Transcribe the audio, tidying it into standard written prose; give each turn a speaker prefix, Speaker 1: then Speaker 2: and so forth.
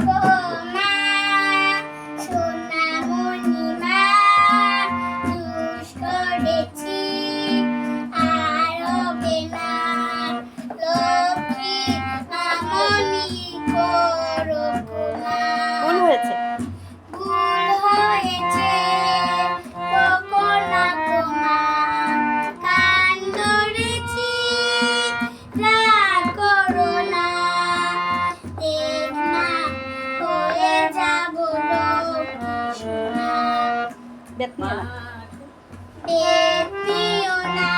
Speaker 1: গো মা, সোনামণি মা, দুষ করেছি আর হবে না। লক্ষ্মী মামনি করো ক্ষমা।
Speaker 2: ভুল হয়েছে।
Speaker 1: ভুল হয়েছে বকো না গো মা, কান ধরেছি রাগ করো না। দেখ মা হয়ে যাব লক্ষ্মী সোনা।
Speaker 2: বেত নিও না।
Speaker 1: বেদ নিও না